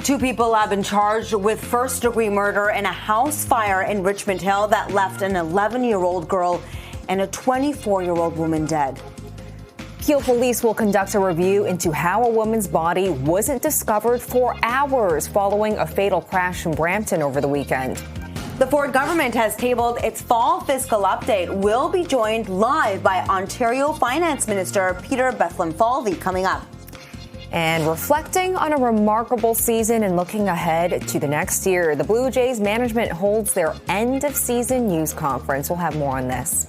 Two people have been charged with first-degree murder in a house fire in Richmond Hill that left an 11-year-old girl and a 24-year-old woman dead. Peel police will conduct a review into how a woman's body wasn't discovered for hours following a fatal crash in Brampton over the weekend. The Ford government has tabled its fall fiscal update. We'll be joined live by Ontario Finance Minister Peter Bethlenfalvy coming up. And reflecting on a remarkable season and looking ahead to the next year, the Blue Jays management holds their end-of-season news conference. We'll have more on this.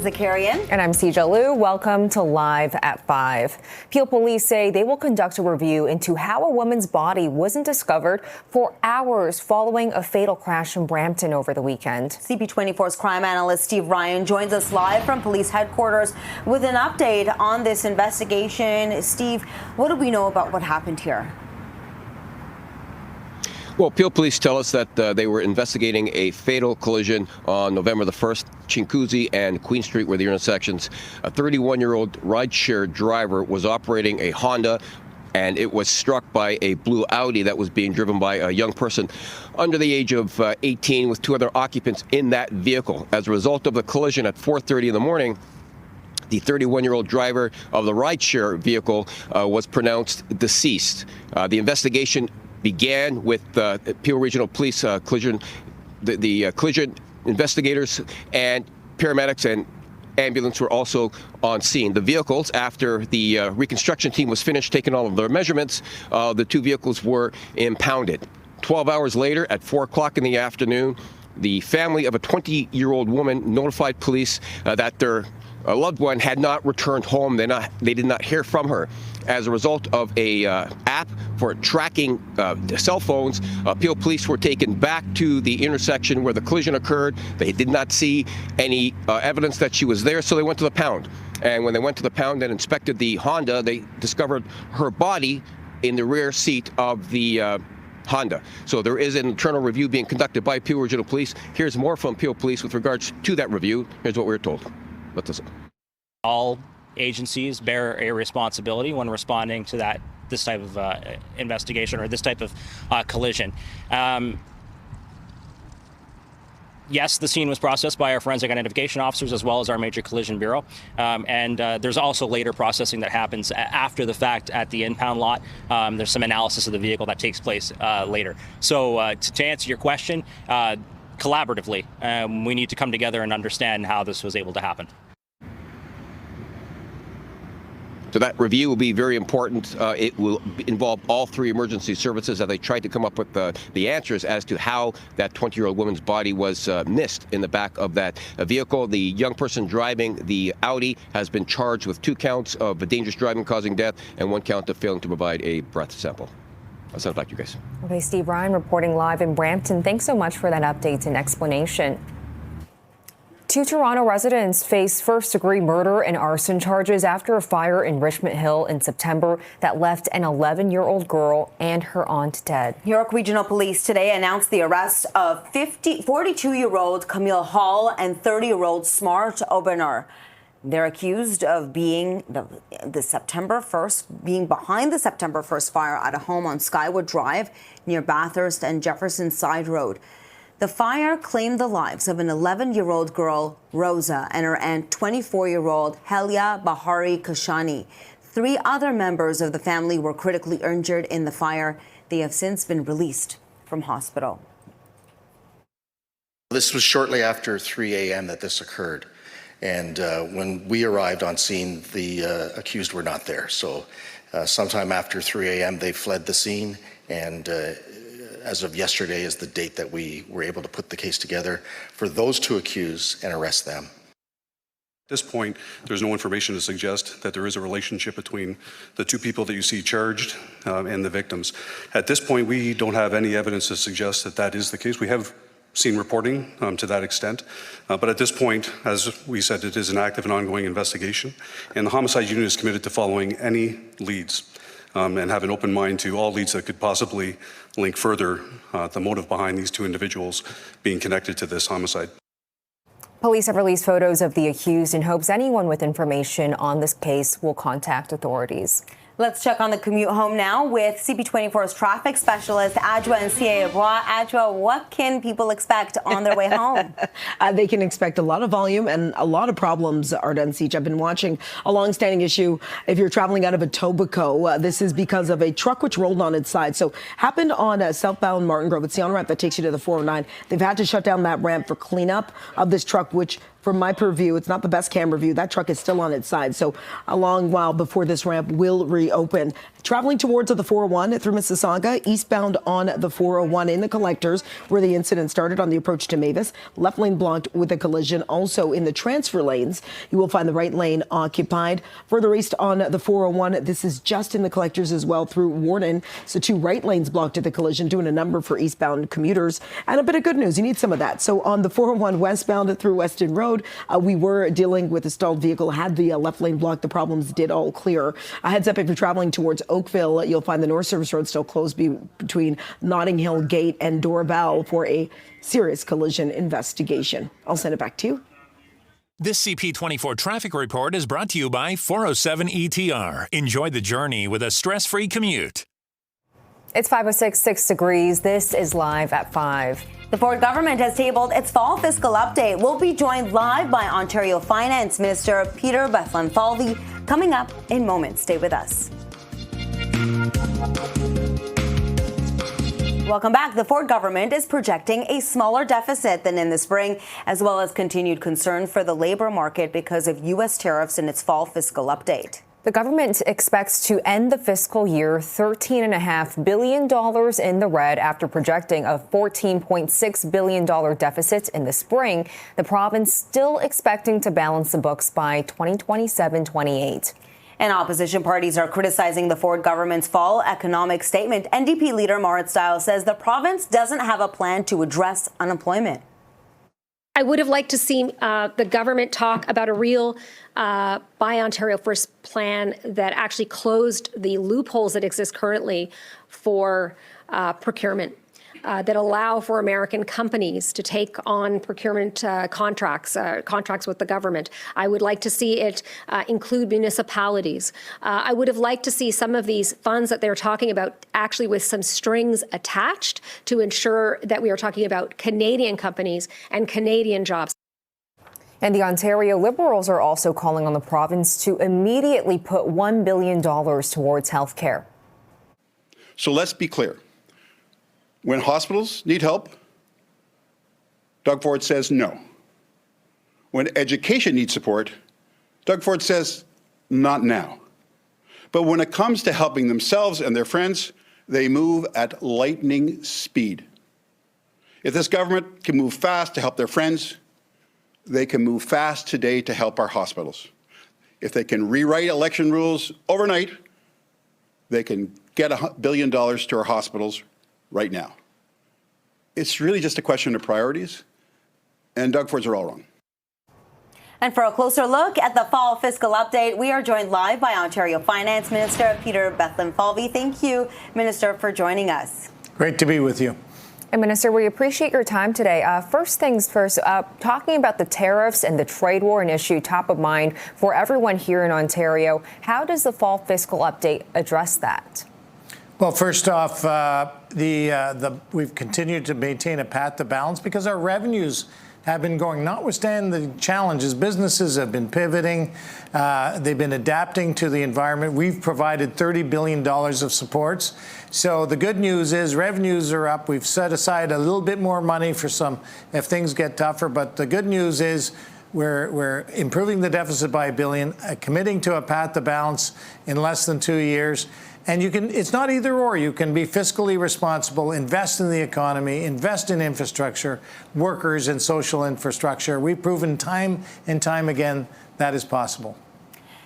Zakarian. And I'm CJ Liu. Welcome to Live at 5. Peel police say they will conduct a review into how a woman's body wasn't discovered for hours following a fatal crash in Brampton over the weekend. CP24's crime analyst Steve Ryan joins us live from police headquarters with an update on this investigation. Steve, what do we know about what happened here? Well, Peel police tell us that they were investigating a fatal collision on November the 1st, Chinguacousy and Queen Street were the intersections. A 31-year-old rideshare driver was operating a Honda, and it was struck by a blue Audi that was being driven by a young person under the age of 18 with two other occupants in that vehicle. As a result of the collision at 4:30 in the morning, the 31-year-old driver of the rideshare vehicle was pronounced deceased. The investigation began with Peel Regional Police collision investigators and paramedics and ambulance were also on scene. The vehicles, after the reconstruction team was finished taking all of their measurements, the two vehicles were impounded. 12 hours later, at 4 o'clock in the afternoon, the family of a 20-year-old woman notified police that their loved one had not returned home. They did not hear from her. As a result of a app for tracking cell phones, Peel police were taken back to the intersection where the collision occurred. They did not see any evidence that she was there, so they went to the pound. And when they went to the pound and inspected the Honda, they discovered her body in the rear seat of the Honda. So there is an internal review being conducted by Peel Regional Police. Here's more from Peel Police with regards to that review. Here's what we were told. Let's listen. All agencies bear a responsibility when responding to this type of investigation or this type of collision. Yes, the scene was processed by our forensic identification officers as well as our major collision bureau. And there's also later processing that happens after the fact at the impound lot. There's some analysis of the vehicle that takes place later. So to answer your question, collaboratively, we need to come together and understand how this was able to happen. So that review will be very important. It will involve all three emergency services as they tried to come up with the answers as to how that 20-year-old woman's body was missed in the back of that vehicle. The young person driving the Audi has been charged with 2 counts of dangerous driving causing death and 1 count of failing to provide a breath sample. I'll send it back to you guys. Okay, Steve Ryan reporting live in Brampton. Thanks so much for that update and explanation. 2 Toronto residents face first-degree murder and arson charges after a fire in Richmond Hill in September that left an 11-year-old girl and her aunt dead. York Regional Police today announced the arrest of 42-year-old Camille Hall and 30-year-old Smart Obener. They're accused of being behind the September 1st fire at a home on Skywood Drive near Bathurst and Jefferson Side Road. The fire claimed the lives of an 11-year-old girl, Rosa, and her aunt, 24-year-old Helia Bahari Kashani. 3 other members of the family were critically injured in the fire. They have since been released from hospital. This was shortly after 3 a.m. that this occurred. And when we arrived on scene, the accused were not there. So sometime after 3 a.m., they fled the scene, and as of yesterday is the date that we were able to put the case together for those 2 accused and arrest them. At this point, there's no information to suggest that there is a relationship between the 2 people that you see charged and the victims. At this point, we don't have any evidence to suggest that that is the case. We have seen reporting to that extent, but at this point, as we said, it is an active and ongoing investigation, and the homicide unit is committed to following any leads and have an open mind to all leads that could possibly link further the motive behind these 2 individuals being connected to this homicide. Police have released photos of the accused and hopes anyone with information on this case will contact authorities. Let's check on the commute home now with CP24's traffic specialist, Adjoa and CA. Adjoa, what can people expect on their way home? They can expect a lot of volume and a lot of problems, Arda and Siege. I've been watching a long-standing issue. If you're traveling out of Etobicoke, this is because of a truck which rolled on its side. So happened on southbound Martin Grove. It's the on-ramp that takes you to the 409. They've had to shut down that ramp for cleanup of this truck, which from my purview, it's not the best camera view. That truck is still on its side. So a long while before this ramp will reopen. Traveling towards the 401 through Mississauga, eastbound on the 401 in the collectors where the incident started on the approach to Mavis. Left lane blocked with a collision. Also in the transfer lanes, you will find the right lane occupied. Further east on the 401, this is just in the collectors as well through Warden. So 2 right lanes blocked at the collision, doing a number for eastbound commuters. And a bit of good news, you need some of that. So on the 401 westbound through Weston Road, we were dealing with a stalled vehicle, had the left lane blocked. The problems did all clear. A heads up if you're traveling towards Oakville, you'll find the North Service Road still closed between Notting Hill Gate and Dorval for a serious collision investigation. I'll send it back to you. This CP24 traffic report is brought to you by 407 ETR. Enjoy the journey with a stress-free commute. It's 5:06, 6 degrees. This is Live at 5. The Ford government has tabled its fall fiscal update. We'll be joined live by Ontario Finance Minister Peter Bethlenfalvy coming up in moments. Stay with us. Welcome back. The Ford government is projecting a smaller deficit than in the spring, as well as continued concern for the labor market because of U.S. tariffs in its fall fiscal update. The government expects to end the fiscal year $13.5 billion in the red after projecting a $14.6 billion deficit in the spring. The province still expecting to balance the books by 2027-28. And opposition parties are criticizing the Ford government's fall economic statement. NDP leader Marit Stiles says the province doesn't have a plan to address unemployment. I would have liked to see the government talk about a real Buy Ontario First plan that actually closed the loopholes that exist currently for procurement, that allow for American companies to take on procurement contracts with the government. I would like to see it include municipalities. I would have liked to see some of these funds that they're talking about actually with some strings attached to ensure that we are talking about Canadian companies and Canadian jobs. And the Ontario Liberals are also calling on the province to immediately put $1 billion towards health care. So let's be clear. When hospitals need help, Doug Ford says no. When education needs support, Doug Ford says not now. But when it comes to helping themselves and their friends, they move at lightning speed. If this government can move fast to help their friends, they can move fast today to help our hospitals. If they can rewrite election rules overnight, they can get $1 billion to our hospitals right now. It's really just a question of priorities, and Doug Ford's are all wrong. And for a closer look at the fall fiscal update, we are joined live by Ontario Finance Minister Peter Bethlenfalvy. Thank you, Minister, for joining us. Great to be with you. And Minister, we appreciate your time today. First things first, talking about the tariffs and the trade war, an issue top of mind for everyone here in Ontario. How does the fall fiscal update address that? Well, first off, we've continued to maintain a path to balance because our revenues have been going, notwithstanding the challenges. Businesses have been pivoting. They've been adapting to the environment. We've provided $30 billion of supports. So the good news is revenues are up. We've set aside a little bit more money for some if things get tougher. But the good news is we're improving the deficit by $1 billion, committing to a path to balance in less than 2 years. And it's not either or. You can be fiscally responsible, invest in the economy, invest in infrastructure, workers and social infrastructure. We've proven time and time again that is possible.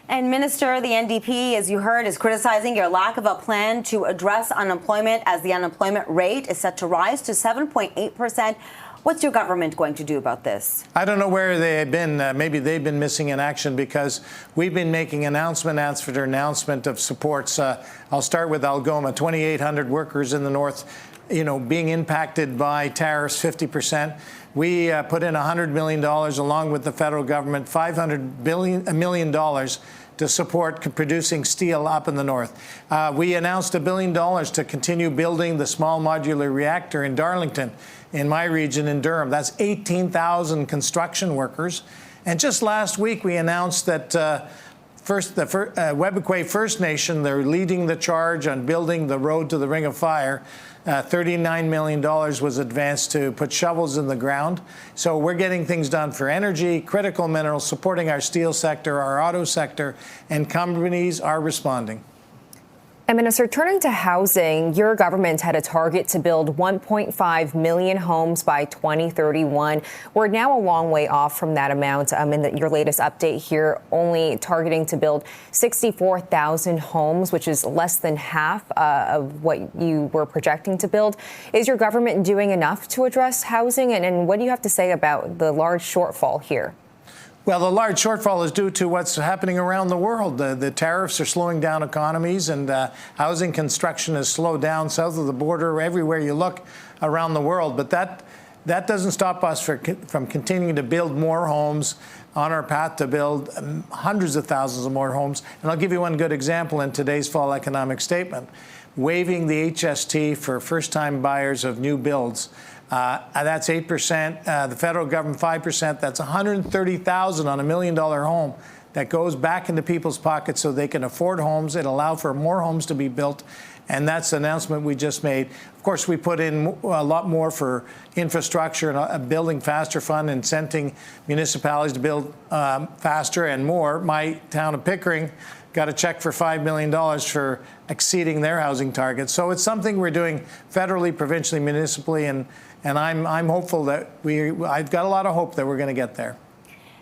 And Minister, the NDP, as you heard, is criticizing your lack of a plan to address unemployment as the unemployment rate is set to rise to 7.8%. What's your government going to do about this? I don't know where they've been. Maybe they've been missing in action because we've been making announcement after announcement of supports. I'll start with Algoma, 2,800 workers in the north, being impacted by tariffs 50%. We put in $100 million along with the federal government, $500 million to support producing steel up in the north. We announced $1 billion to continue building the small modular reactor in Darlington, in my region in Durham. That's 18,000 construction workers. And just last week, we announced that the Webequie First Nation, they're leading the charge on building the road to the Ring of Fire. $39 million was advanced to put shovels in the ground. So we're getting things done for energy, critical minerals, supporting our steel sector, our auto sector, and companies are responding. And Minister, turning to housing, your government had a target to build 1.5 million homes by 2031. We're now a long way off from that amount. In your latest update here, only targeting to build 64,000 homes, which is less than half of what you were projecting to build. Is your government doing enough to address housing? And what do you have to say about the large shortfall here? Well, the large shortfall is due to what's happening around the world. The tariffs are slowing down economies, and housing construction has slowed down south of the border, everywhere you look around the world. But that doesn't stop us from continuing to build more homes on our path to build hundreds of thousands of more homes. And I'll give you one good example in today's fall economic statement. Waiving the HST for first-time buyers of new builds. That's 8%. The federal government 5%. That's $130,000 on $1 million home that goes back into people's pockets so they can afford homes. It allows for more homes to be built, and that's the announcement we just made. Of course, we put in a lot more for infrastructure and a Building Faster Fund, incenting municipalities to build faster and more. My town of Pickering got a check for $5 million for exceeding their housing targets. So it's something we're doing federally, provincially, municipally, and I'm hopeful that I've got a lot of hope that we're going to get there.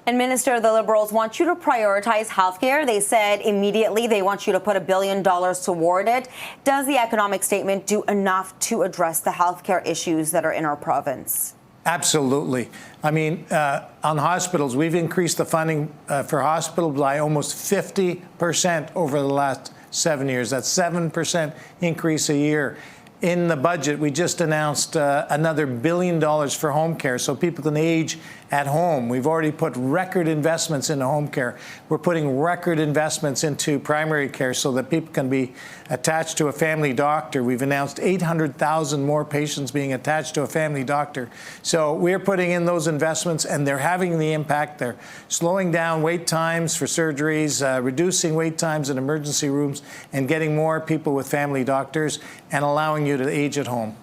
And Minister, the Liberals want you to prioritize healthcare. They said immediately they want you to put $1 billion toward it. Does the economic statement do enough to address the healthcare issues that are in our province? Absolutely. I mean, on hospitals, we've increased the funding for hospitals by almost 50% over the last 7 years. That's 7% increase a year. In the budget, we just announced another $1 billion for home care so people can age at home. We've already put record investments into home care. We're putting record investments into primary care so that people can be attached to a family doctor. We've announced 800,000 more patients being attached to a family doctor. So we're putting in those investments, and they're having the impact. They're slowing down wait times for surgeries, reducing wait times in emergency rooms, and getting more people with family doctors and allowing you to age at home.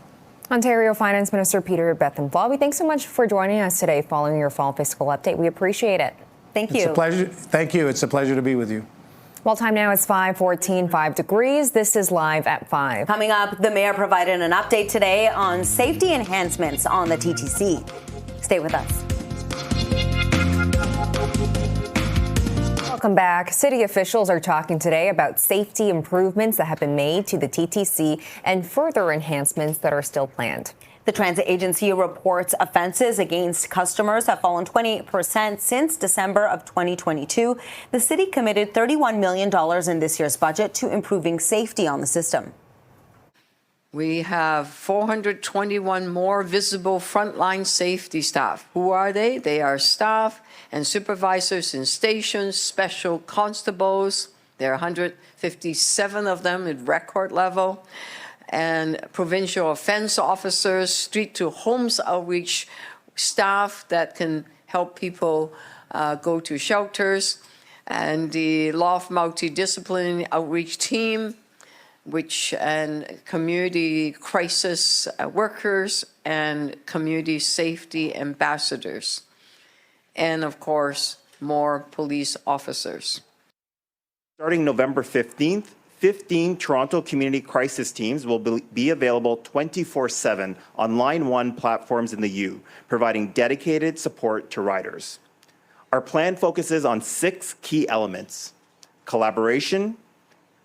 Ontario Finance Minister Peter Bethenflawy, thanks so much for joining us today following your fall fiscal update. We appreciate it. Thank you. It's a pleasure. Thank you. It's a pleasure to be with you. Well, time now is 5:14, 5 degrees. This is Live at 5. Coming up, the mayor provided an update today on safety enhancements on the TTC. Stay with us. Welcome back. City officials are talking today about safety improvements that have been made to the TTC and further enhancements that are still planned. The transit agency reports offenses against customers have fallen 28% since December of 2022. The city committed $31 million in this year's budget to improving safety on the system. We have 421 more visible frontline safety staff. Who are they? They are staff and supervisors in stations, special constables. There are 157 of them at record level. And provincial offense officers, street to homes outreach staff that can help people go to shelters, and the LOF multidisciplinary outreach team, and community crisis workers and community safety ambassadors, and of course, more police officers. Starting November 15th, 15 Toronto Community Crisis Teams will be available 24/7 on Line 1 platforms in the U, providing dedicated support to riders. Our plan focuses on 6 key elements: collaboration,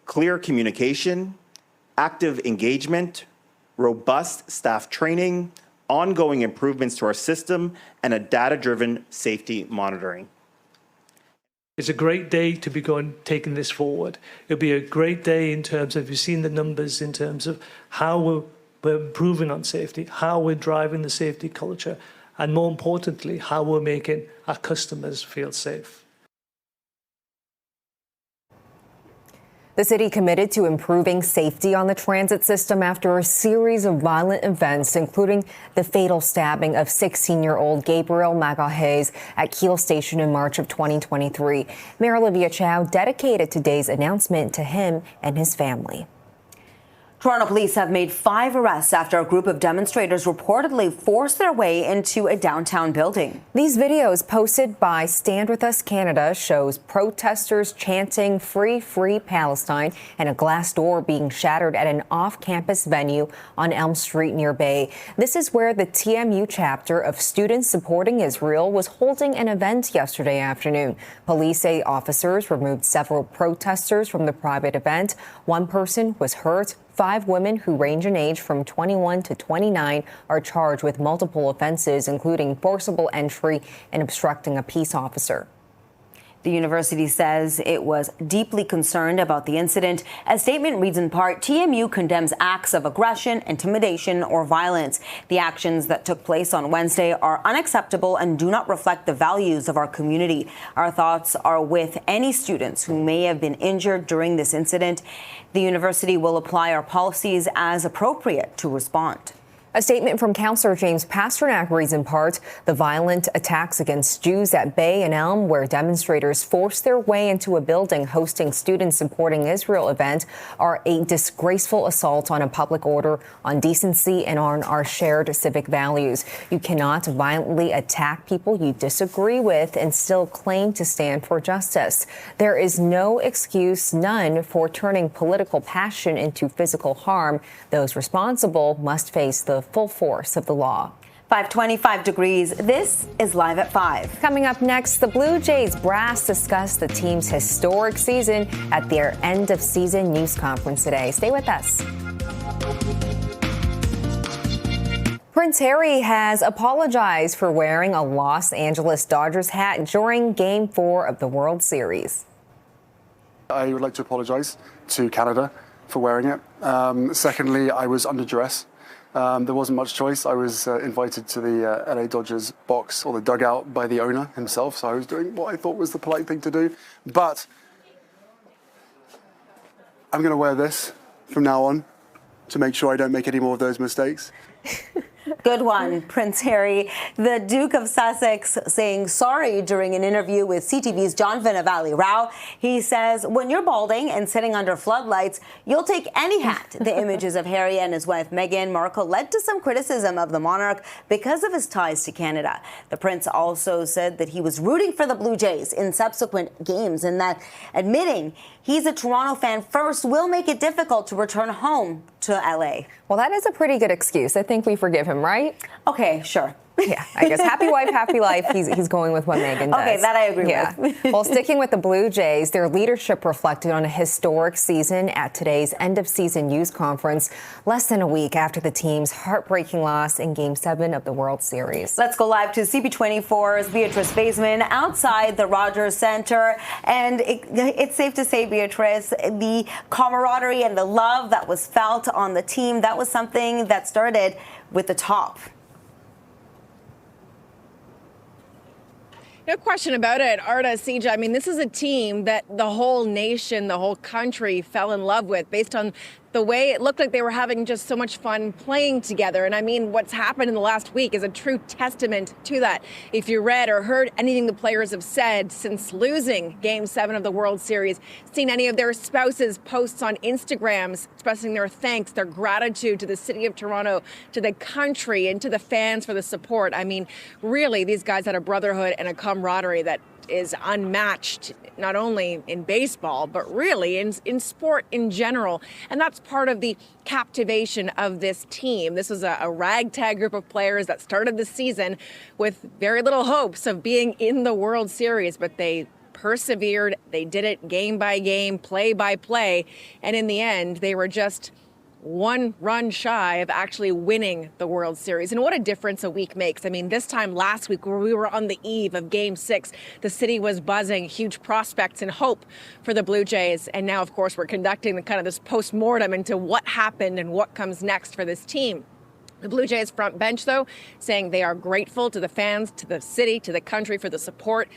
clear communication, active engagement, robust staff training, ongoing improvements to our system, and a data-driven safety monitoring. It's a great day to be taking this forward. It'll be a great day in terms of, you've seen the numbers in terms of how we're improving on safety, how we're driving the safety culture, and more importantly, how we're making our customers feel safe. The city committed to improving safety on the transit system after a series of violent events, including the fatal stabbing of 16-year-old Gabriel Magajes at Keele Station in March of 2023. Mayor Olivia Chow dedicated today's announcement to him and his family. Toronto police have made 5 arrests after a group of demonstrators reportedly forced their way into a downtown building. These videos posted by Stand With Us Canada shows protesters chanting "Free, Free Palestine" and a glass door being shattered at an off-campus venue on Elm Street near Bay. This is where the TMU chapter of Students Supporting Israel was holding an event yesterday afternoon. Police say officers removed several protesters from the private event. One person was hurt. 5 women who range in age from 21 to 29 are charged with multiple offenses, including forcible entry and obstructing a peace officer. The university says it was deeply concerned about the incident. A statement reads in part, TMU condemns acts of aggression, intimidation, or violence. The actions that took place on Wednesday are unacceptable and do not reflect the values of our community. Our thoughts are with any students who may have been injured during this incident. The university will apply our policies as appropriate to respond. A statement from Councillor James Pasternak reads in part, the violent attacks against Jews at Bay and Elm, where demonstrators forced their way into a building hosting Students Supporting Israel event, are a disgraceful assault on a public order, on decency, and on our shared civic values. You cannot violently attack people you disagree with and still claim to stand for justice. There is no excuse, none, for turning political passion into physical harm. Those responsible must face the full force of the law. 5:25 degrees. This is Live at 5. Coming up next, the Blue Jays brass discuss the team's historic season at their end-of-season news conference today. Stay with us. Prince Harry has apologized for wearing a Los Angeles Dodgers hat during Game 4 of the World Series. I would like to apologize to Canada for wearing it. Secondly, I was under duress. There wasn't much choice. I was invited to the LA Dodgers box, or the dugout, by the owner himself, so I was doing what I thought was the polite thing to do. But I'm going to wear this from now on to make sure I don't make any more of those mistakes. Good one, Prince Harry. The Duke of Sussex saying sorry during an interview with CTV's John Vinavali Rao. He says, when you're balding and sitting under floodlights, you'll take any hat. The images of Harry and his wife Meghan Markle led to some criticism of the monarch because of his ties to Canada. The prince also said that he was rooting for the Blue Jays in subsequent games and that admitting he's a Toronto fan first will make it difficult to return home to LA. Well, that is a pretty good excuse. I think we forgive him, right? Okay, sure. Yeah, I guess happy wife, happy life. He's going with what Meghan does. Okay, that I agree with. Well, sticking with the Blue Jays, their leadership reflected on a historic season at today's end-of-season news conference, less than a week after the team's heartbreaking loss in Game 7 of the World Series. Let's go live to CP24's Beatrice Baseman outside the Rogers Centre. And it's safe to say, Beatrice, the camaraderie and the love that was felt on the team, that was something that started with the top. No question about it, Arda, Sija. I mean, this is a team that the whole nation, the whole country fell in love with based on the way it looked like they were having just so much fun playing together. And I mean, what's happened in the last week is a true testament to that. If you read or heard anything the players have said since losing Game 7 of the World Series, seen any of their spouses' posts on Instagrams expressing their thanks, their gratitude to the city of Toronto, to the country, and to the fans for the support. I mean, really, these guys had a brotherhood and a camaraderie that is unmatched, not only in baseball, but really in sport in general. And that's part of the captivation of this team. This was a ragtag group of players that started the season with very little hopes of being in the World Series, but they persevered. They did it game by game, play by play. And in the end, they were just one run shy of actually winning the World Series. And what a difference a week makes. I mean, this time last week where we were on the eve of Game 6, the city was buzzing, huge prospects and hope for the Blue Jays. And now, of course, we're conducting the kind of this post-mortem into what happened and what comes next for this team. The Blue Jays front bench, though, saying they are grateful to the fans, to the city, to the country for the support.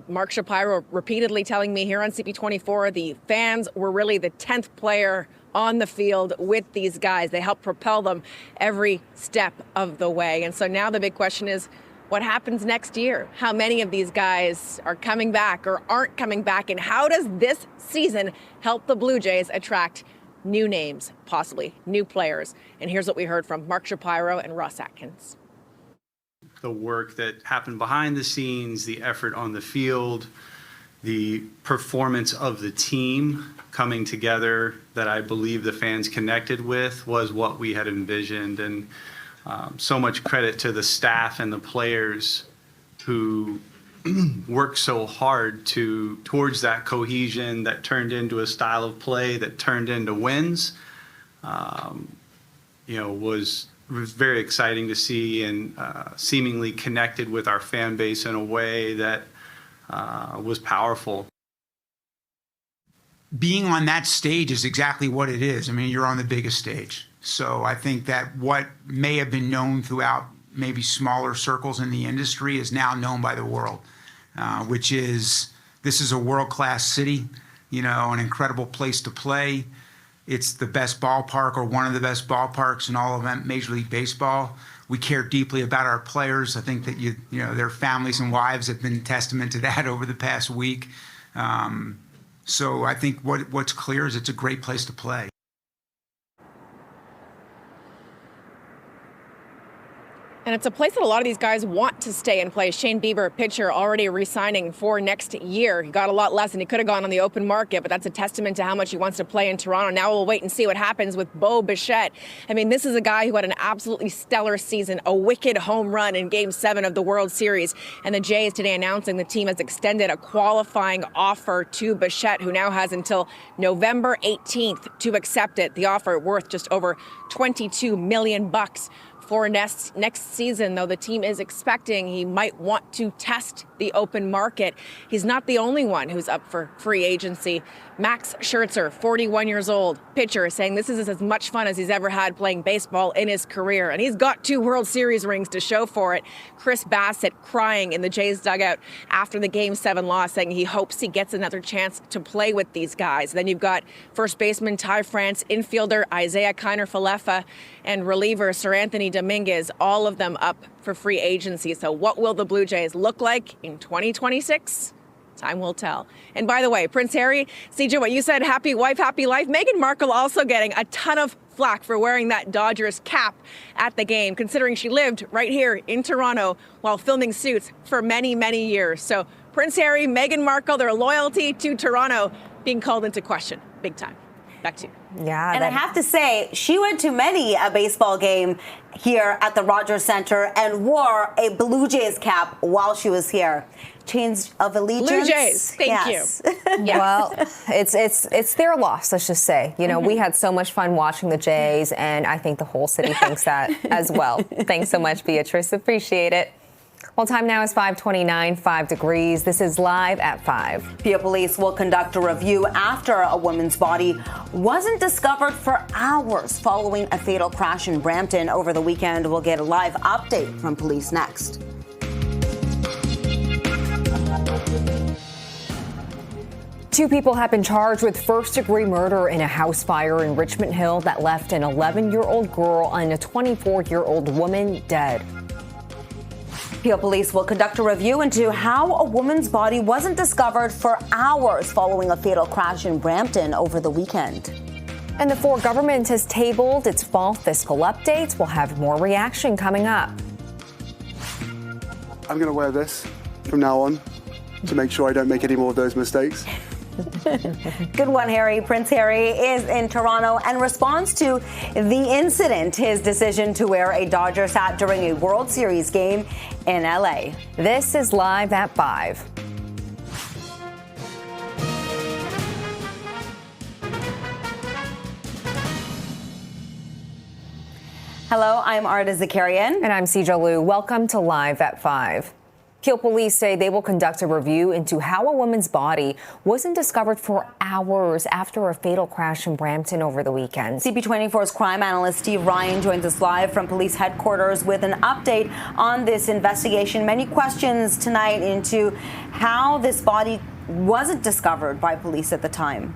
Mark Shapiro repeatedly telling me here on CP24 the fans were really the 10th player on the field with these guys. They helped propel them every step of the way. And so now the big question is, what happens next year? How many of these guys are coming back or aren't coming back? And how does this season help the Blue Jays attract new names, possibly new players? And here's what we heard from Mark Shapiro and Ross Atkins. The work that happened behind the scenes, the effort on the field, the performance of the team coming together that I believe the fans connected with was what we had envisioned. And so much credit to the staff and the players who worked so hard towards that cohesion that turned into a style of play that turned into wins. Was very exciting to see, and seemingly connected with our fan base in a way that was powerful. Being on that stage is exactly what it is. I mean, you're on the biggest stage. So I think that what may have been known throughout maybe smaller circles in the industry is now known by the world, which is this is a world-class city, an incredible place to play. It's the best ballpark, or one of the best ballparks in all of Major League Baseball. We care deeply about our players. I think that their families and wives have been testament to that over the past week. So I think what's clear is it's a great place to play. And it's a place that a lot of these guys want to stay and play. Shane Bieber, pitcher, already re-signing for next year. He got a lot less than he could have gone on the open market, but that's a testament to how much he wants to play in Toronto. Now we'll wait and see what happens with Bo Bichette. I mean, this is a guy who had an absolutely stellar season, a wicked home run in Game 7 of the World Series. And the Jays today announcing the team has extended a qualifying offer to Bichette, who now has until November 18th to accept it. The offer worth just over $22 million. For next season, though, the team is expecting he might want to test the open market. He's not the only one who's up for free agency. Max Scherzer, 41 years old, pitcher, saying this is as much fun as he's ever had playing baseball in his career. And he's got 2 World Series rings to show for it. Chris Bassett crying in the Jays dugout after the Game 7 loss, saying he hopes he gets another chance to play with these guys. Then you've got first baseman Ty France, infielder Isaiah Kiner-Falefa, and reliever Sir Anthony Dominguez, all of them up for free agency. So what will the Blue Jays look like in 2026? Time will tell. And by the way, Prince Harry, CJ, what you said, happy wife, happy life. Meghan Markle also getting a ton of flack for wearing that Dodgers cap at the game, considering she lived right here in Toronto while filming Suits for many, many years. So Prince Harry, Meghan Markle, their loyalty to Toronto being called into question big time. Back to you. Yeah. And I have to say, she went to many a baseball game here at the Rogers Center and wore a Blue Jays cap while she was here. Change of allegiance. Blue Jays, thank you. Yes. Well, it's their loss, let's just say. We had so much fun watching the Jays, and I think the whole city thinks that as well. Thanks so much, Beatrice. Appreciate it. Well, time now is 5:29, 5 degrees. This is Live at 5. Peel Police will conduct a review after a woman's body wasn't discovered for hours following a fatal crash in Brampton over the weekend. We'll get a live update from police next. Two people have been charged with first-degree murder in a house fire in Richmond Hill that left an 11-year-old girl and a 24-year-old woman dead. Peel Police will conduct a review into how a woman's body wasn't discovered for hours following a fatal crash in Brampton over the weekend. And the Ford government has tabled its fall fiscal updates. We'll have more reaction coming up. I'm going to wear this from now on to make sure I don't make any more of those mistakes. Good one, Harry. Prince Harry is in Toronto and responds to the incident, his decision to wear a Dodgers hat during a World Series game in LA. This is Live at 5. Hello, I'm Arda Zakarian. And I'm CJ Liu. Welcome to Live at 5. Hill police say they will conduct a review into how a woman's body wasn't discovered for hours after a fatal crash in Brampton over the weekend. CP24's crime analyst Steve Ryan joins us live from police headquarters with an update on this investigation. Many questions tonight into how this body wasn't discovered by police at the time.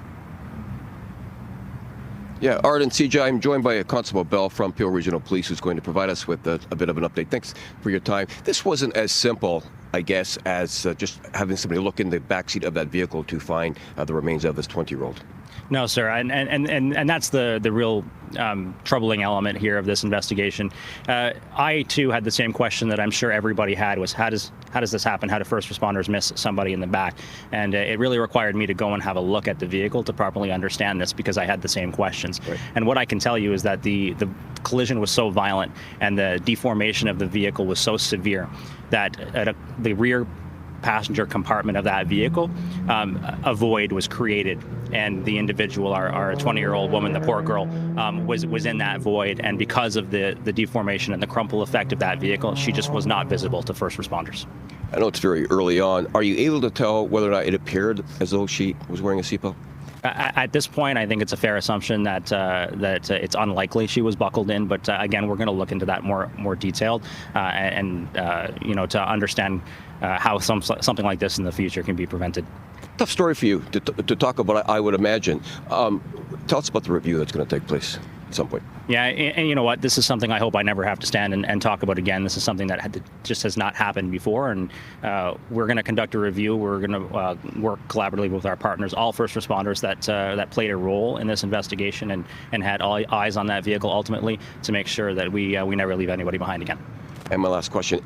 Yeah, Art and CJ, I'm joined by Constable Bell from Peel Regional Police, who's going to provide us with a bit of an update. Thanks for your time. This wasn't as simple, I guess, as just having somebody look in the backseat of that vehicle to find the remains of this 20-year-old. No, sir, and that's the real troubling element here of this investigation. I too had the same question that I'm sure everybody had: was how does this happen? How do first responders miss somebody in the back? And it really required me to go and have a look at the vehicle to properly understand this, because I had the same questions. Right. And what I can tell you is that the collision was so violent and the deformation of the vehicle was so severe that the rear passenger compartment of that vehicle, a void was created, and the individual, our 20-year-old woman, the poor girl, was in that void, and because of the deformation and the crumple effect of that vehicle, she just was not visible to first responders. I know it's very early on. Are you able to tell whether or not it appeared as though she was wearing a seatbelt? At this point, I think it's a fair assumption that it's unlikely she was buckled in. But again, we're going to look into that more detailed, and to understand how something like this in the future can be prevented. Tough story for you to talk about, I would imagine. Tell us about the review that's going to take place at some point. Yeah, and you know what? This is something I hope I never have to stand and talk about again. This is something that just has not happened before, and we're going to conduct a review. We're going to work collaboratively with our partners, all first responders that played a role in this investigation and had all eyes on that vehicle ultimately, to make sure that we never leave anybody behind again. And my last question.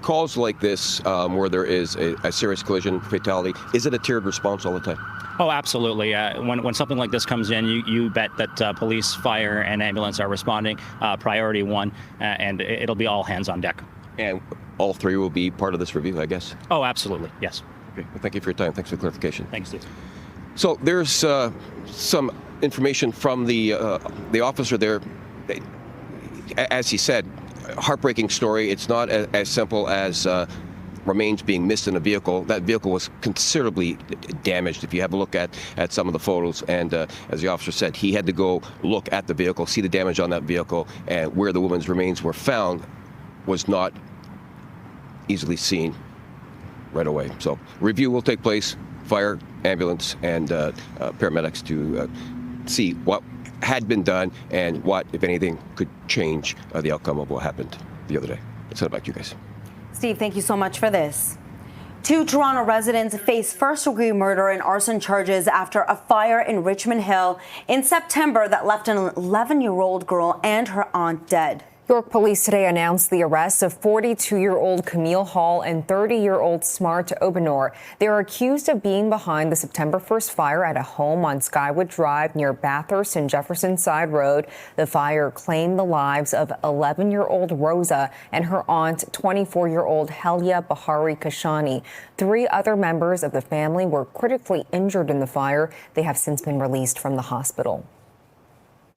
Calls like this, where there is a serious collision, fatality, is it a tiered response all the time? Oh, absolutely. When something like this comes in, you bet that police, fire, and ambulance are responding, priority one, and it'll be all hands on deck. And all three will be part of this review, I guess? Oh, absolutely, yes. Okay. Well, thank you for your time. Thanks for the clarification. Thanks, Steve. So there's some information from the officer there. As he said, heartbreaking story. It's not as simple as remains being missed in a vehicle. That vehicle was considerably damaged. If you have a look at some of the photos, and as the officer said, he had to go look at the vehicle, see the damage on that vehicle, and where the woman's remains were found was not easily seen right away. So review will take place, fire, ambulance, and paramedics to see what had been done and what, if anything, could change the outcome of what happened the other day. Let's send it back to you guys. Steve, thank you so much for this. 2 Toronto residents face first-degree murder and arson charges after a fire in Richmond Hill in September that left an 11-year-old girl and her aunt dead. York police today announced the arrest of 42-year-old Camille Hall and 30-year-old Smart Obenor. They are accused of being behind the September 1st fire at a home on Skywood Drive near Bathurst and Jefferson Side Road. The fire claimed the lives of 11-year-old Rosa and her aunt, 24-year-old Helia Bahari Kashani. 3 other members of the family were critically injured in the fire. They have since been released from the hospital.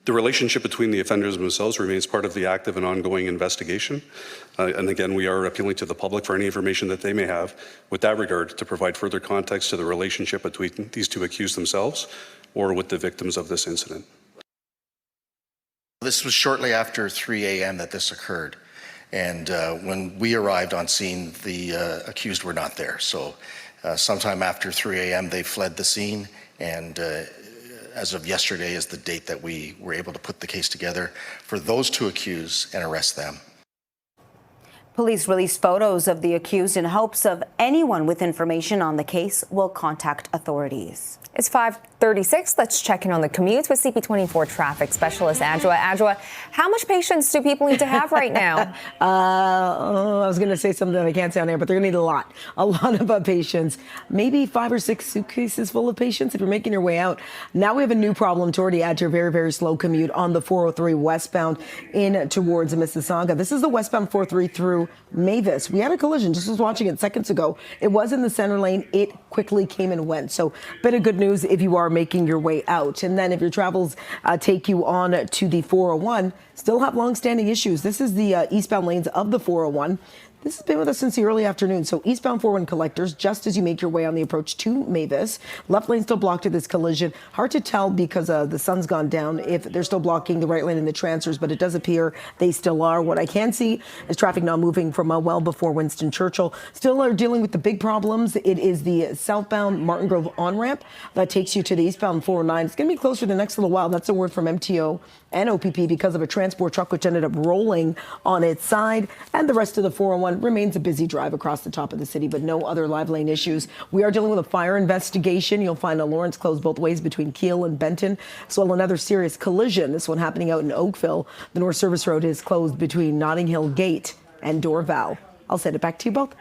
The relationship between the offenders themselves remains part of the active and ongoing investigation. And again, we are appealing to the public for any information that they may have with that regard to provide further context to the relationship between these 2 accused themselves or with the victims of this incident. This was shortly after 3 a.m. that this occurred. And when we arrived on scene, the accused were not there. So sometime after 3 a.m., they fled the scene, and as of yesterday is the date that we were able to put the case together for those 2 accused and arrest them. Police released photos of the accused in hopes of anyone with information on the case will contact authorities. It's 5:36. Let's check in on the commutes with CP24 traffic specialist Adjoa. Adjoa, how much patience do people need to have right now? I was going to say something that I can't say on air, but they're going to need a lot of patience. Maybe 5 or 6 suitcases full of patience if you're making your way out. Now we have a new problem to already add to your very, very slow commute on the 403 westbound in towards Mississauga. This is the westbound 403 through Mavis. We had a collision. Just was watching it seconds ago. It was in the center lane. It quickly came and went. So bit of good news if you are making your way out. And then if your travels take you on to the 401, still have long-standing issues. This is the eastbound lanes of the 401. This has been with us since the early afternoon. So eastbound 401 collectors, just as you make your way on the approach to Mavis. Left lane still blocked to this collision. Hard to tell because the sun's gone down if they're still blocking the right lane in the transfers, but it does appear they still are. What I can see is traffic now moving from well before Winston Churchill. Still are dealing with the big problems. It is the southbound Martin Grove on-ramp that takes you to the eastbound 409. It's going to be closer the next little while. That's a word from MTO and OPP because of a transport truck which ended up rolling on its side. And the rest of the 401 remains a busy drive across the top of the city, but no other live lane issues. We are dealing with a fire investigation. You'll find a Lawrence closed both ways between Keele and Benton. So another serious collision, this one happening out in Oakville. The North Service Road is closed between Notting Hill Gate and Dorval. I'll send it back to you both.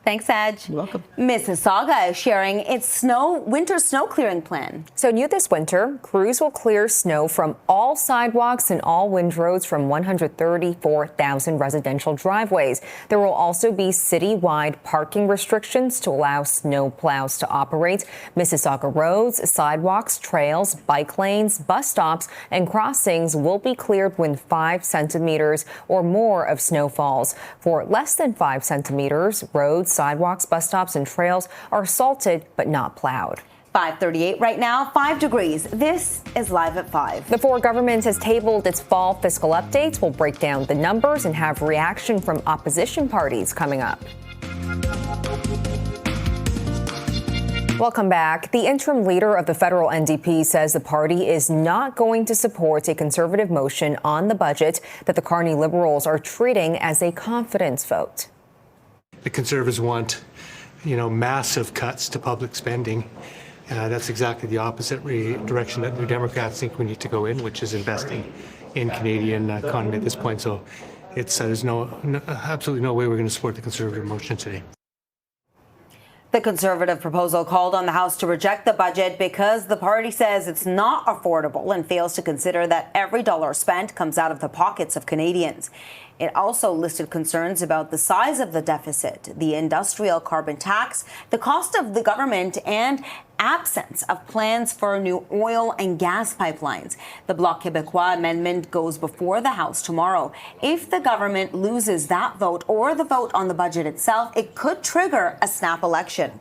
Thanks, Edge. You're welcome. Mississauga is sharing its winter snow clearing plan. So new this winter, crews will clear snow from all sidewalks and all windroads from 134,000 residential driveways. There will also be citywide parking restrictions to allow snow plows to operate. Mississauga roads, sidewalks, trails, bike lanes, bus stops, and crossings will be cleared when 5 centimeters or more of snow falls. For less than 5 centimeters, roads, sidewalks, bus stops, and trails are salted but not plowed. 5:38 right now, 5 degrees. This is Live at 5. The Ford government has tabled its fall fiscal updates. We'll break down the numbers and have reaction from opposition parties coming up. Welcome back. The interim leader of the federal NDP says the party is not going to support a conservative motion on the budget that the Carney Liberals are treating as a confidence vote. The Conservatives want, massive cuts to public spending. That's exactly the opposite direction that the Democrats think we need to go in, which is investing in Canadian economy at this point. So there's absolutely no way we're going to support the Conservative motion today. The Conservative proposal called on the House to reject the budget because the party says it's not affordable and fails to consider that every dollar spent comes out of the pockets of Canadians. It also listed concerns about the size of the deficit, the industrial carbon tax, the cost of the government, and absence of plans for new oil and gas pipelines. The Bloc Québécois amendment goes before the House tomorrow. If the government loses that vote or the vote on the budget itself, it could trigger a snap election.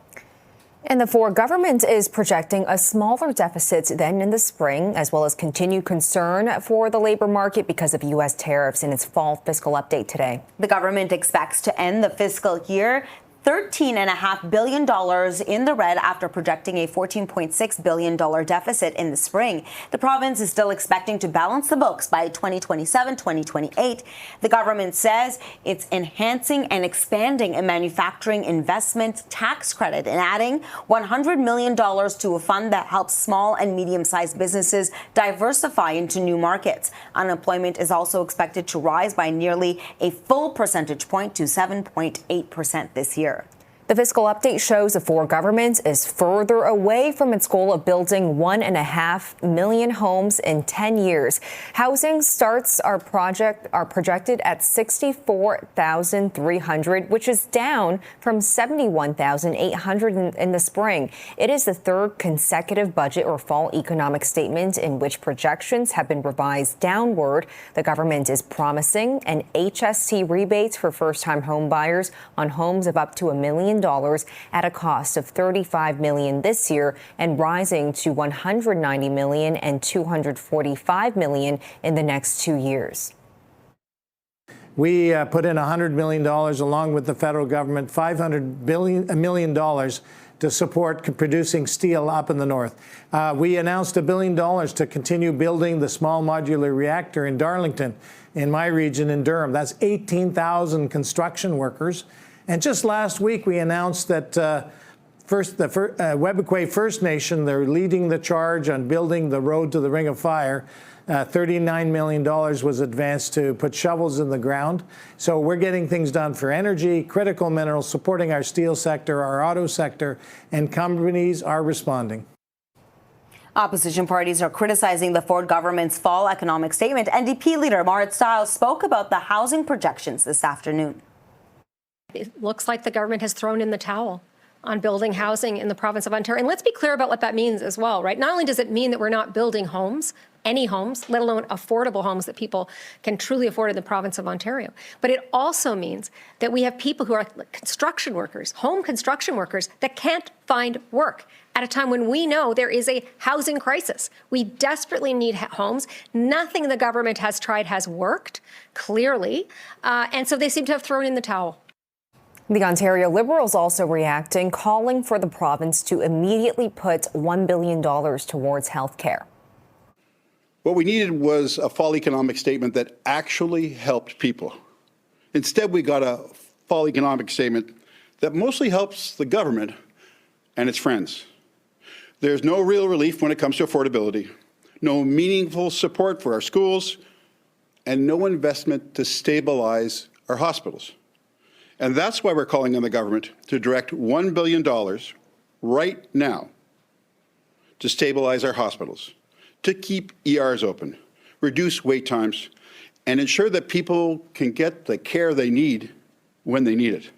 And the Ford government is projecting a smaller deficit than in the spring, as well as continued concern for the labor market because of U.S. tariffs in its fall fiscal update today. The government expects to end the fiscal year $13.5 billion in the red after projecting a $14.6 billion deficit in the spring. The province is still expecting to balance the books by 2027-2028. The government says it's enhancing and expanding a manufacturing investment tax credit and adding $100 million to a fund that helps small and medium-sized businesses diversify into new markets. Unemployment is also expected to rise by nearly a full percentage point to 7.8% this year. The fiscal update shows the Ford government is further away from its goal of building 1.5 million homes in 10 years. Housing starts are projected at 64,300, which is down from 71,800 in the spring. It is the third consecutive budget or fall economic statement in which projections have been revised downward. The government is promising an HST rebate for first-time home buyers on homes of up to $1 million at a cost of $35 million this year and rising to $190 million and $245 million in the next 2 years. We put in $100 million along with the federal government, $500 million to support producing steel up in the north. We announced $1 billion to continue building the small modular reactor in Darlington, in my region in Durham. That's 18,000 construction workers. And just last week, we announced that the Webequie First Nation, they're leading the charge on building the road to the Ring of Fire. $39 million was advanced to put shovels in the ground. So we're getting things done for energy, critical minerals, supporting our steel sector, our auto sector, and companies are responding. Opposition parties are criticizing the Ford government's fall economic statement. NDP leader Marit Stiles spoke about the housing projections this afternoon. It looks like the government has thrown in the towel on building housing in the province of Ontario. And let's be clear about what that means as well, right? Not only does it mean that we're not building homes, any homes, let alone affordable homes that people can truly afford in the province of Ontario, but it also means that we have people who are construction workers, home construction workers, that can't find work at a time when we know there is a housing crisis. We desperately need homes. Nothing the government has tried has worked, clearly, and so they seem to have thrown in the towel. The Ontario Liberals also reacting, calling for the province to immediately put $1 billion towards health care. What we needed was a fall economic statement that actually helped people. Instead, we got a fall economic statement that mostly helps the government and its friends. There's no real relief when it comes to affordability, no meaningful support for our schools, and no investment to stabilize our hospitals. And that's why we're calling on the government to direct $1 billion right now to stabilize our hospitals, to keep ERs open, reduce wait times, and ensure that people can get the care they need when they need it.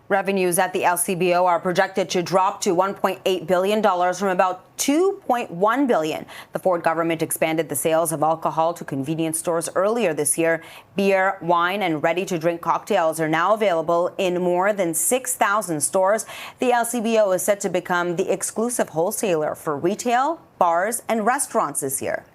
Revenues at the LCBO are projected to drop to $1.8 billion from about $2.1 billion. The Ford government expanded the sales of alcohol to convenience stores earlier this year. Beer, wine, and ready-to-drink cocktails are now available in more than 6,000 stores. The LCBO is set to become the exclusive wholesaler for retail, bars, and restaurants this year.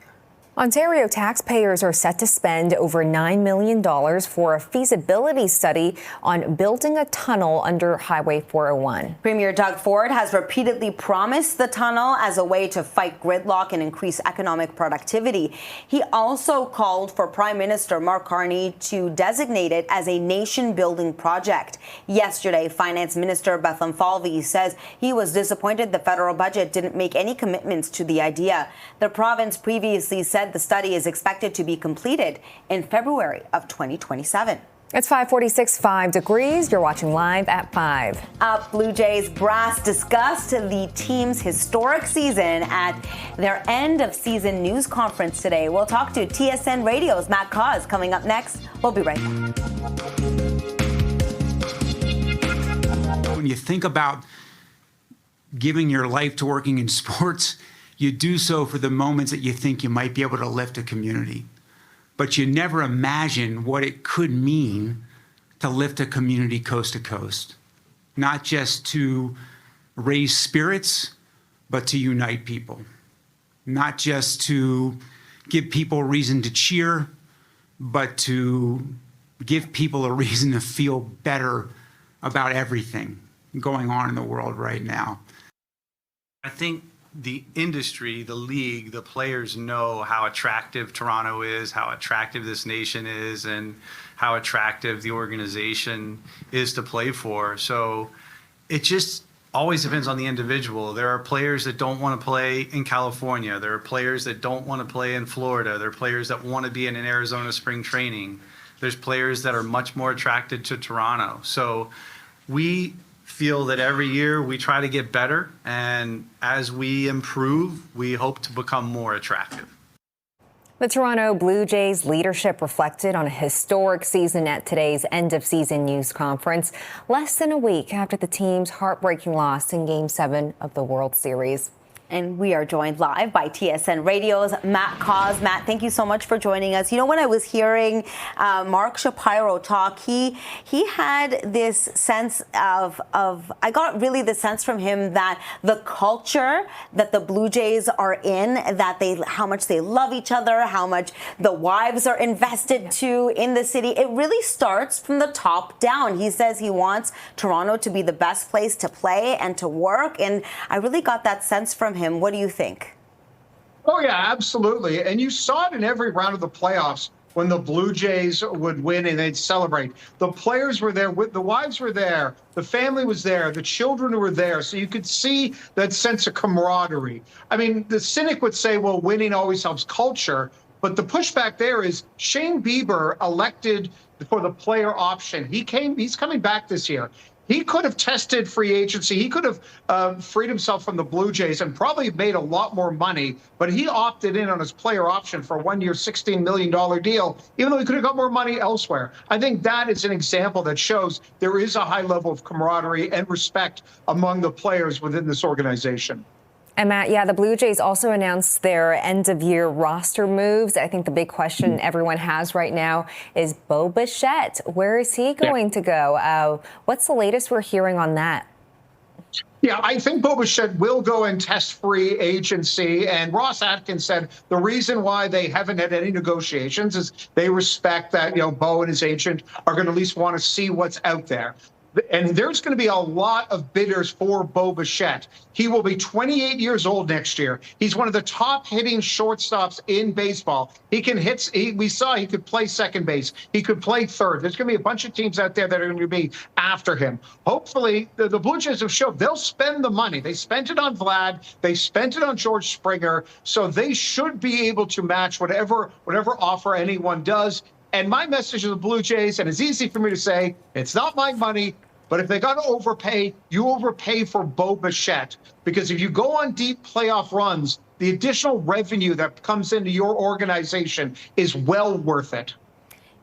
Ontario taxpayers are set to spend over $9 million for a feasibility study on building a tunnel under Highway 401. Premier Doug Ford has repeatedly promised the tunnel as a way to fight gridlock and increase economic productivity. He also called for Prime Minister Mark Carney to designate it as a nation-building project. Yesterday, Finance Minister Bethlehem Falvey says he was disappointed the federal budget didn't make any commitments to the idea. The province previously said the study is expected to be completed in February of 2027. It's 5:46, 5 degrees. You're watching live at 5. Up, Blue Jays brass discussed the team's historic season at their end-of-season news conference today. We'll talk to TSN Radio's Matt Cause coming up next. We'll be right back. When you think about giving your life to working in sports, you do so for the moments that you think you might be able to lift a community. But you never imagine what it could mean to lift a community coast to coast. Not just to raise spirits, but to unite people. Not just to give people a reason to cheer, but to give people a reason to feel better about everything going on in the world right now. I think the industry, the league, the players know how attractive Toronto is, how attractive this nation is, and how attractive the organization is to play for. So it just always depends on the individual. There are players that don't want to play in California. There are players that don't want to play in Florida. There are players that want to be in an Arizona spring training. There's players that are much more attracted to Toronto. So we feel that every year we try to get better, and as we improve, we hope to become more attractive. The Toronto Blue Jays leadership reflected on a historic season at today's end-of-season news conference, less than a week after the team's heartbreaking loss in Game 7 of the World Series. And we are joined live by TSN Radio's Matt Cause. Matt, thank you so much for joining us. You know, when I was hearing Mark Shapiro talk, he had this sense of I got really the sense from him that the culture that the Blue Jays are in, that how much they love each other, how much the wives are invested too in the city, it really starts from the top down. He says he wants Toronto to be the best place to play and to work, and I really got that sense from him. What do you think? Oh, yeah, absolutely. And you saw it in every round of the playoffs when the Blue Jays would win and they'd celebrate. The players were there, the wives were there, the family was there, the children were there. So you could see that sense of camaraderie. I mean, the cynic would say, well, winning always helps culture. But the pushback there is Shane Bieber elected for the player option. He's coming back this year. He could have tested free agency. He could have freed himself from the Blue Jays and probably made a lot more money, but he opted in on his player option for a 1-year, $16 million deal, even though he could have got more money elsewhere. I think that is an example that shows there is a high level of camaraderie and respect among the players within this organization. And Matt, yeah, the Blue Jays also announced their end-of-year roster moves. I think the big question everyone has right now is Bichette. Where is he going to go? What's the latest we're hearing on that? Yeah, I think Bichette will go and test free agency. And Ross Atkins said the reason why they haven't had any negotiations is they respect that, Bo and his agent are going to at least want to see what's out there. And there's going to be a lot of bidders for Bichette. He will be 28 years old next year. He's one of the top hitting shortstops in baseball. He can hit. We saw he could play second base. He could play third. There's going to be a bunch of teams out there that are going to be after him. Hopefully, the Blue Jays have shown they'll spend the money. They spent it on Vlad. They spent it on George Springer. So they should be able to match whatever offer anyone does. And my message to the Blue Jays, and it's easy for me to say, it's not my money, but if they got to overpay, you overpay for Bichette. Because if you go on deep playoff runs, the additional revenue that comes into your organization is well worth it.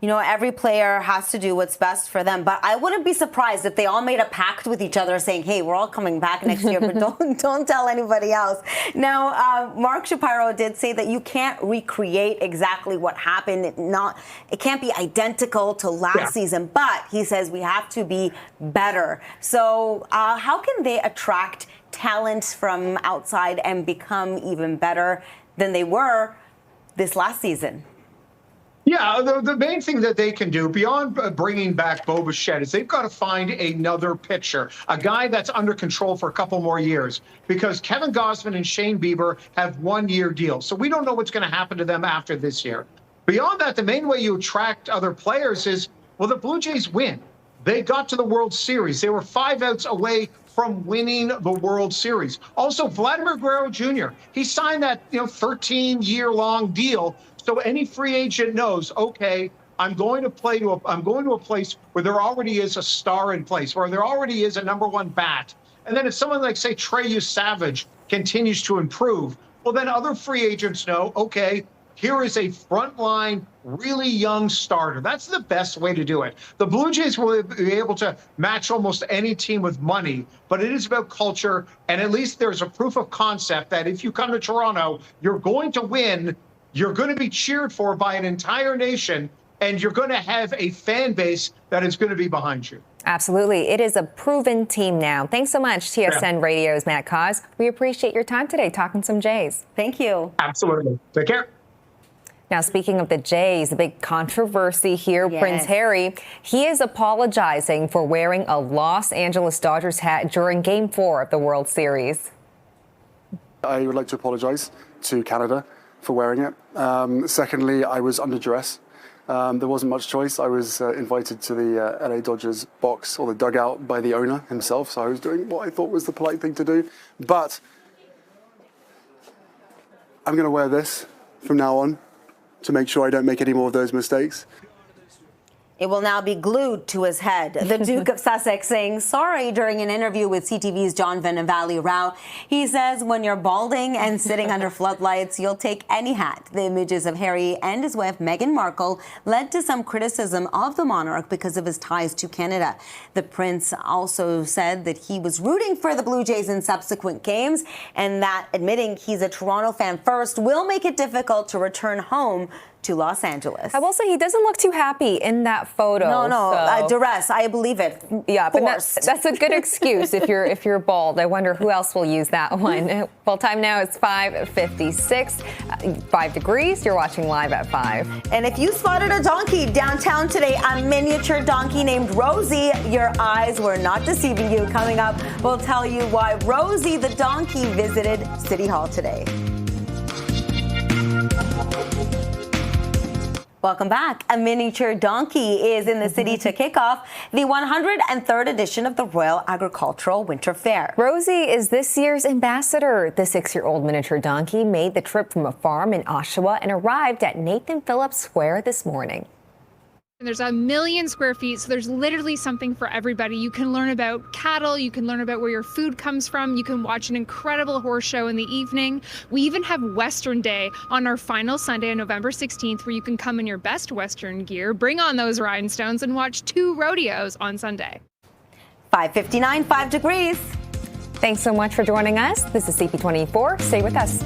Every player has to do what's best for them, but I wouldn't be surprised if they all made a pact with each other saying, hey, we're all coming back next year, but don't tell anybody else. Now, Mark Shapiro did say that you can't recreate exactly what happened. It can't be identical to last season, but he says we have to be better. So how can they attract talent from outside and become even better than they were this last season? Yeah, the main thing that they can do beyond bringing back Bichette is they've got to find another pitcher, a guy that's under control for a couple more years, because Kevin Gausman and Shane Bieber have 1-year deals. So we don't know what's going to happen to them after this year. Beyond that, the main way you attract other players is, well, the Blue Jays win. They got to the World Series. They were 5 outs away from winning the World Series. Also, Vladimir Guerrero Jr., he signed that 13-year-long deal. So any free agent knows, okay, I'm going to a place where there already is a star in place, where there already is a #1 bat. And then if someone like, say, Treyu Savage continues to improve, well, then other free agents know, okay, here is a frontline, really young starter. That's the best way to do it. The Blue Jays will be able to match almost any team with money, but it is about culture. And at least there's a proof of concept that if you come to Toronto, you're going to win. You're going to be cheered for by an entire nation, and you're going to have a fan base that is going to be behind you. Absolutely. It is a proven team now. Thanks so much, TSN Radio's Matt Cause. We appreciate your time today talking some Jays. Thank you. Absolutely. Take care. Now, speaking of the Jays, the big controversy here, Prince Harry, he is apologizing for wearing a Los Angeles Dodgers hat during Game 4 of the World Series. I would like to apologize to Canada for wearing it. Secondly, I was under duress. There wasn't much choice. I was invited to the LA Dodgers box, or the dugout, by the owner himself, so I was doing what I thought was the polite thing to do. But I'm going to wear this from now on to make sure I don't make any more of those mistakes. It will now be glued to his head. The Duke of Sussex saying sorry during an interview with CTV's John Vennavally Rao. He says when you're balding and sitting under floodlights, you'll take any hat. The images of Harry and his wife Meghan Markle led to some criticism of the monarch because of his ties to Canada. The prince also said that he was rooting for the Blue Jays in subsequent games, and that admitting he's a Toronto fan first will make it difficult to return home to Los Angeles. I will say he doesn't look too happy in that photo. No, duress. I believe it. Yeah, but that's a good excuse if you're bald. I wonder who else will use that one. Well, time now is 5:56, 5 degrees. You're watching Live at 5. And if you spotted a donkey downtown today, a miniature donkey named Rosie, your eyes were not deceiving you. Coming up, we'll tell you why Rosie the donkey visited City Hall today. Welcome back. A miniature donkey is in the city to kick off the 103rd edition of the Royal Agricultural Winter Fair. Rosie is this year's ambassador. The 6-year-old miniature donkey made the trip from a farm in Oshawa and arrived at Nathan Phillips Square this morning. There's 1 million square feet, so there's literally something for everybody. You can learn about cattle, you can learn about where your food comes from, you can watch an incredible horse show in the evening. We even have Western Day on our final Sunday on November 16th, where you can come in your best Western gear, bring on those rhinestones, and watch 2 rodeos on Sunday. 5:59, 5 degrees. Thanks so much for joining us. This is CP24. Stay with us.